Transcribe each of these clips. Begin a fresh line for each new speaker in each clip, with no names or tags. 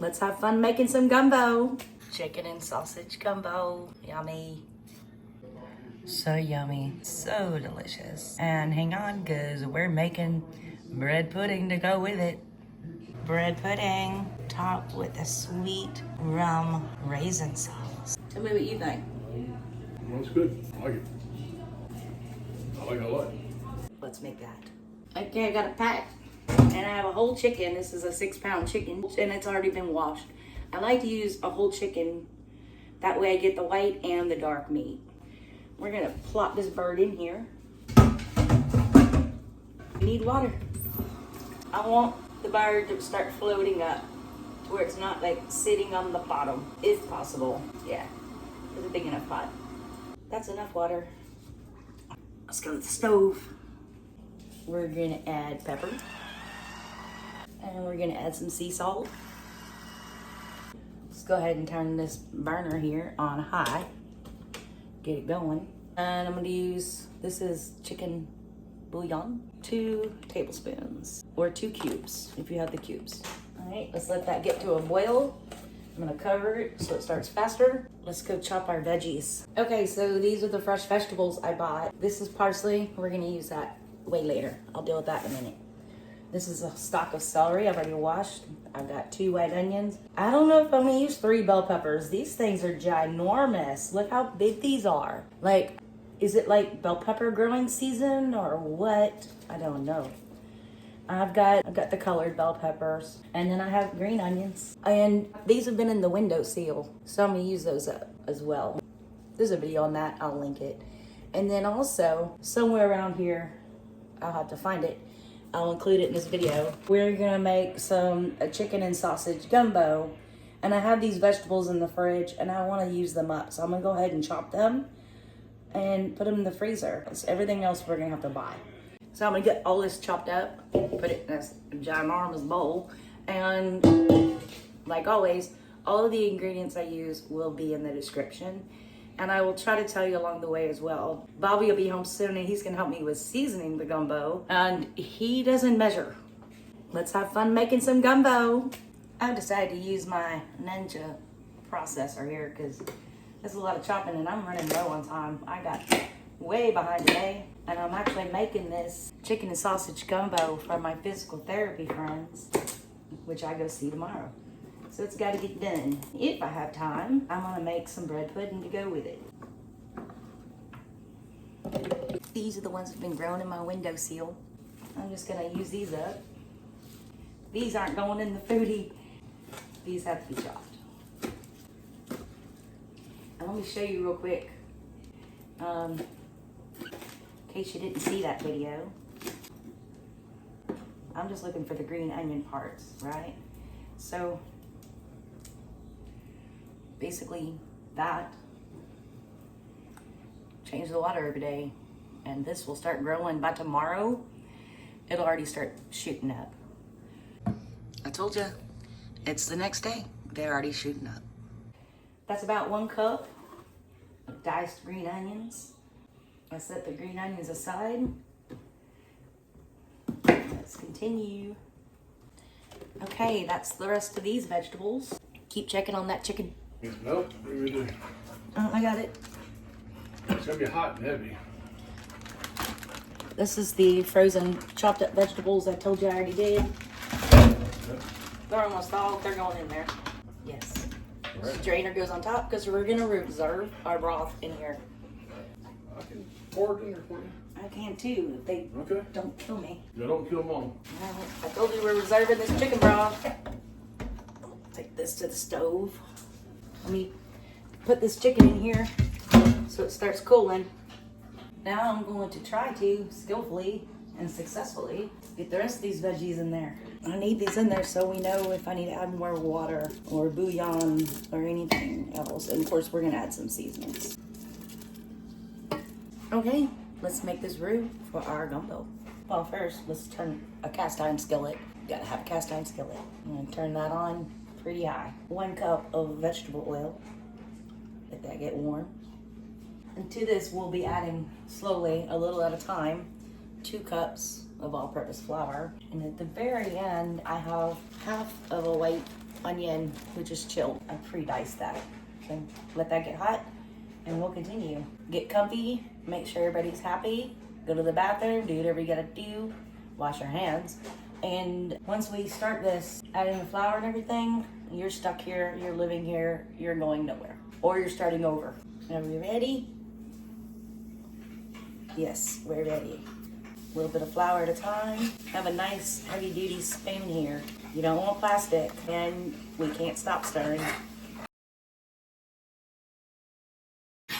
Let's have fun making some gumbo. Chicken and sausage gumbo. Yummy. So yummy. So delicious. And hang on, because we're making bread pudding to go with it. Bread pudding topped with a sweet rum raisin sauce. Tell me what you think.
Well, it's good. I like it. I like it a lot.
Let's make that. Okay, I got a pack. And I have a whole chicken. This is a 6-pound chicken, and it's already been washed. I like to use a whole chicken. That way I get the white and the dark meat. We're gonna plop this bird in here. We need water. I want the bird to start floating up to where it's not like sitting on the bottom, if possible. Yeah, it's a big enough pot. That's enough water. Let's go to the stove. We're gonna add pepper. And we're gonna add some sea salt. Let's go ahead and turn this burner here on high. Get it going. And I'm gonna use, this is chicken bouillon, 2 tablespoons, or 2 cubes, if you have the cubes. All right, let's let that get to a boil. I'm gonna cover it so it starts faster. Let's go chop our veggies. Okay, so these are the fresh vegetables I bought. This is parsley. We're gonna use that way later. I'll deal with that in a minute. This is a stalk of celery I've already washed. I've got 2 white onions. I don't know if I'm gonna use 3 bell peppers. These things are ginormous. Look how big these are. Like, is it like bell pepper growing season or what? I don't know. I've got the colored bell peppers, and then I have green onions. And these have been in the windowsill, so I'm gonna use those up as well. There's a video on that, I'll link it. And then also, somewhere around here, I'll have to find it, I'll include it in this video. We're gonna make a chicken and sausage gumbo. And I have these vegetables in the fridge and I wanna use them up. So I'm gonna go ahead and chop them and put them in the freezer. So everything else we're gonna have to buy. So I'm gonna get all this chopped up, put it in a ginormous bowl. And like always, all of the ingredients I use will be in the description. And I will try to tell you along the way as well. Bobby will be home soon and he's gonna help me with seasoning the gumbo. And he doesn't measure. Let's have fun making some gumbo. I've decided to use my Ninja processor here because there's a lot of chopping and I'm running low on time. I got way behind today. And I'm actually making this chicken and sausage gumbo for my physical therapy friends, which I go see tomorrow. So it's got to get done. If I have time, I'm gonna make some bread pudding to go with it. These are the ones that have been growing in my windowsill. I'm just gonna use these up. These aren't going in the foodie. These have to be chopped. And let me show you real quick, in case you didn't see that video. I'm just looking for the green onion parts, right? So basically that, change the water every day, and this will start growing. By tomorrow, it'll already start shooting up. I told you, it's the next day. They're already shooting up. That's about 1 cup of diced green onions. I set the green onions aside. Let's continue. Okay, that's the rest of these vegetables. Keep checking on that chicken.
No,
I got it.
It's gonna be hot and heavy.
This is the frozen chopped up vegetables I told you I already did. They're almost all, they're going in there. Yes.
Right.
The drainer goes on top because we're gonna reserve our broth in here.
I can pour it in there for you.
I can too, if they
Okay.
don't kill me.
Yeah, don't kill mom.
I told you we're reserving this chicken broth. Take this to the stove. Let me put this chicken in here so it starts cooling. Now I'm going to try to skillfully and successfully get the rest of these veggies in there. I need these in there so we know if I need to add more water or bouillon or anything else. And of course we're gonna add some seasonings. Okay, let's make this roux for our gumbo. Well, first let's turn a cast iron skillet. Gotta have a cast iron skillet. I'm gonna turn that on pretty high. 1 cup of vegetable oil. Let that get warm. And to this we'll be adding slowly, a little at a time, 2 cups of all-purpose flour. And at the very end, I have half of a white onion, which is chilled. I pre-diced that. So let that get hot and we'll continue. Get comfy, make sure everybody's happy, go to the bathroom, do whatever you gotta do, wash your hands. And once we start this, adding the flour and everything, you're stuck here, you're living here, you're going nowhere. Or you're starting over. Are we ready? Yes, we're ready. A little bit of flour at a time. Have a nice heavy duty spoon here. You don't want plastic, and we can't stop stirring.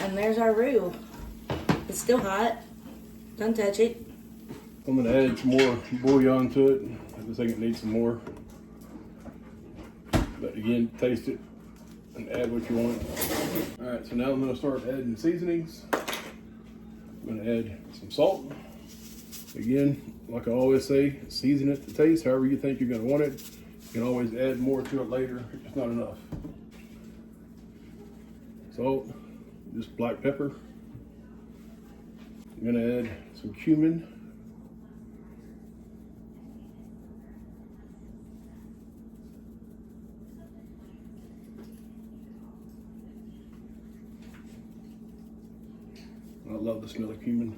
And there's our roux. It's still hot. Don't touch it.
I'm gonna add some more bouillon to it. I just think it needs some more. But again, taste it and add what you want. All right, so now I'm gonna start adding seasonings. I'm gonna add some salt. Again, like I always say, season it to taste, however you think you're gonna want it. You can always add more to it later, it's not enough. Salt, just black pepper. I'm gonna add some cumin. I love the smell of cumin.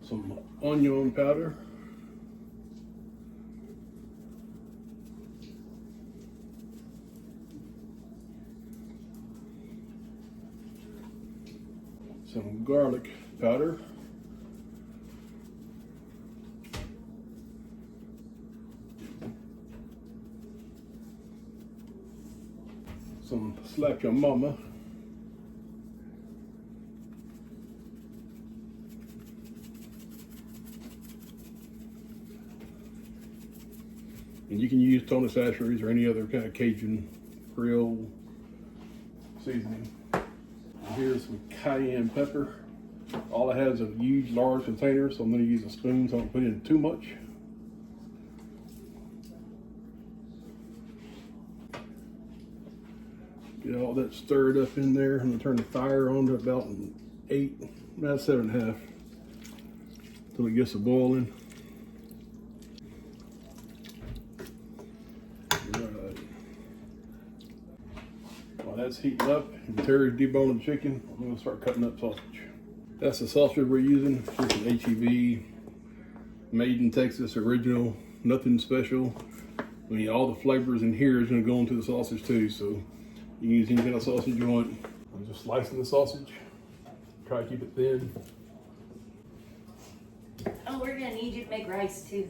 Some onion powder. Some garlic powder. Some slap your mama. And you can use Tony Sacheries or any other kind of Cajun, Creole seasoning. And here's some cayenne pepper. All I have is a huge, large container, so I'm going to use a spoon so I don't put in too much. Get all that stirred up in there. I'm going to turn the fire on to about 7.5, until it gets to boiling. While that's heating up, Terry's deboning the chicken, I'm going to start cutting up sausage. That's the sausage we're using. It's just an HEB, made in Texas, original, nothing special. I mean, all the flavors in here is going to go into the sausage too, so you can use any kind of sausage you want. I'm just slicing the sausage. Try to keep it thin.
Oh, we're going to need you to make rice too.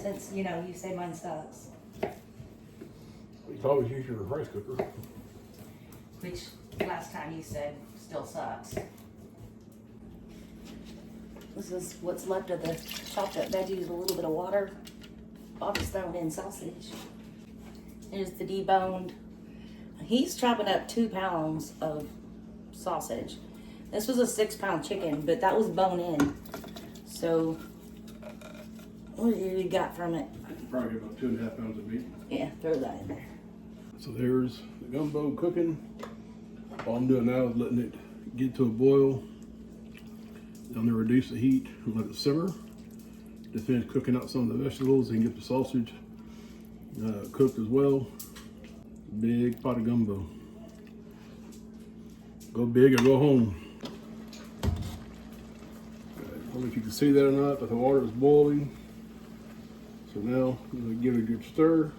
Since, you know, you say mine sucks.
You can always use your rice cooker.
Which last time you said still sucks. This is what's left of the chopped up veggies, a little bit of water. Bobby's throwing in sausage. Here's the deboned. He's chopping up 2 pounds of sausage. This was a 6-pound chicken, but that was bone in. So, what do you got from it?
Probably about 2.5 pounds of meat.
Yeah, throw that in there.
So there's the gumbo cooking. All I'm doing now is letting it get to a boil. I'm gonna reduce the heat and let it simmer to finish cooking out some of the vegetables and get the sausage cooked as well. Big pot of gumbo. Go big or go home. I don't know if you can see that or not, but the water is boiling. So now I'm gonna give it a good stir.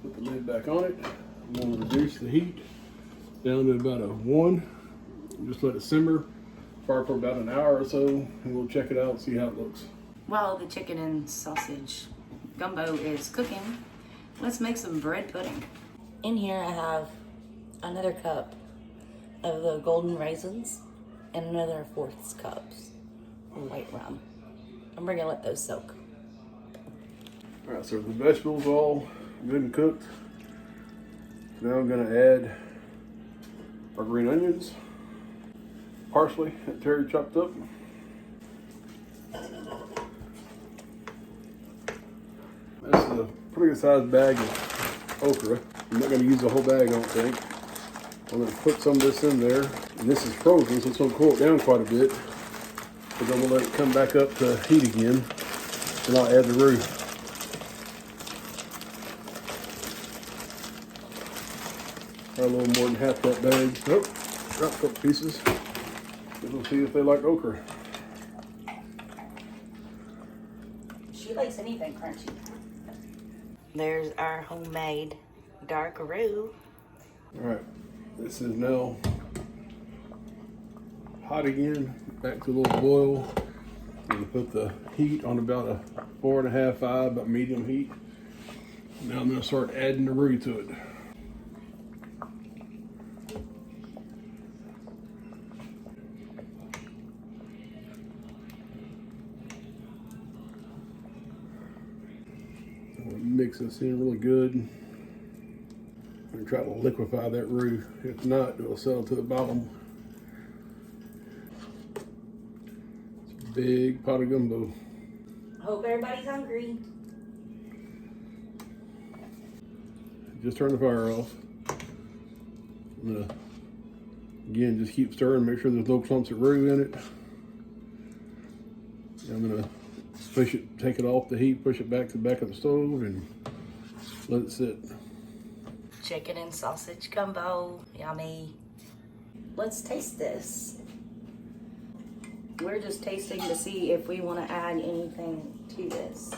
Put the lid back on it. I'm going to reduce the heat down to about a 1. Just let it simmer for about an hour or so, and we'll check it out and see how it looks.
While the chicken and sausage gumbo is cooking, let's make some bread pudding. In here I have another cup of the golden raisins and another 4 cups of white rum. I'm gonna let those soak.
All right, so the vegetables all good and cooked. So now I'm going to add our green onions, parsley that Terry chopped up. That's a pretty good sized bag of okra. I'm not going to use the whole bag, I don't think. I'm going to put some of this in there. And this is frozen, so it's going to cool it down quite a bit. But then we'll let it come back up to heat again. And I'll add the roux. Try a little more than half that bag. Nope, drop a couple pieces. We'll see if they like okra.
She likes anything crunchy. There's our homemade dark roux.
All right, this is now hot again, back to a little boil. I'm gonna put the heat on about a 4.5, 5, about medium heat. Now I'm gonna start adding the roux to it. Mix this in really good. I'm gonna try to liquefy that roux. If not, it'll settle to the bottom. It's a big pot of gumbo.
Hope everybody's hungry.
Just turn the fire off. I'm gonna, again, just keep stirring, make sure there's no clumps of roux in it. I'm gonna push it, take it off the heat, push it back to the back of the stove, and let it sit.
Chicken and sausage gumbo, yummy. Let's taste this. We're just tasting to see if we want to add anything to this.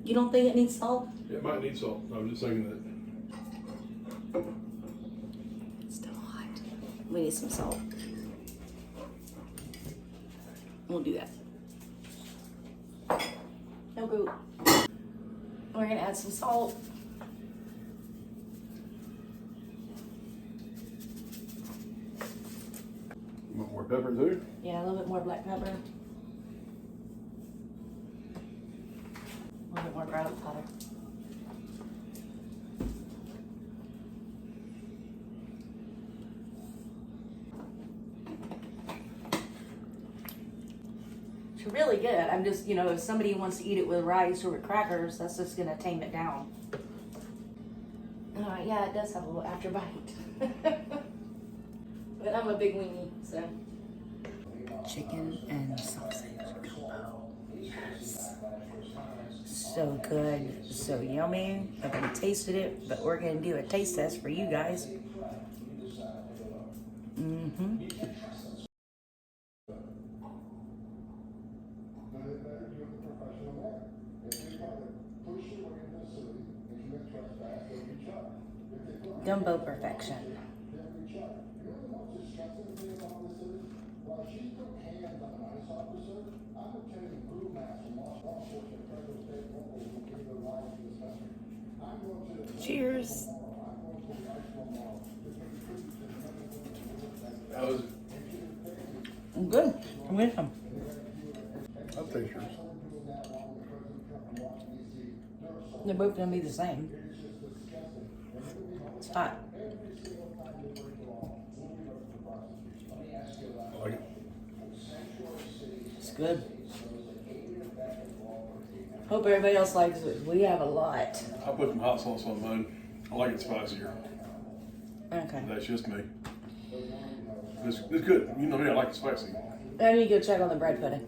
You don't think it needs salt?
It might need salt. I was just thinking that.
It's still hot. We need some salt. We'll do that. No goop. We're gonna add some salt.
Want more pepper too?
Yeah, a little bit more black pepper. A little bit more garlic powder. It's really good. I'm just, if somebody wants to eat it with rice or with crackers, that's just gonna tame it down. Yeah, it does have a little after bite. But I'm a big weenie, so. Chicken and sausage gumbo. Yes. So good, so yummy. I've already tasted it, but we're gonna do a taste test for you guys. Gumbo perfection. Cheers.
How is it?
Good. I'm with them.
I'll taste yours.
They're both gonna be the same. It's hot.
I like it.
It's good. Hope everybody else likes it. We have a lot.
I'll put some hot sauce on mine. I like it spicier.
Okay.
That's just me. It's good. You know me, I like it spicy.
I need to go check on the bread pudding.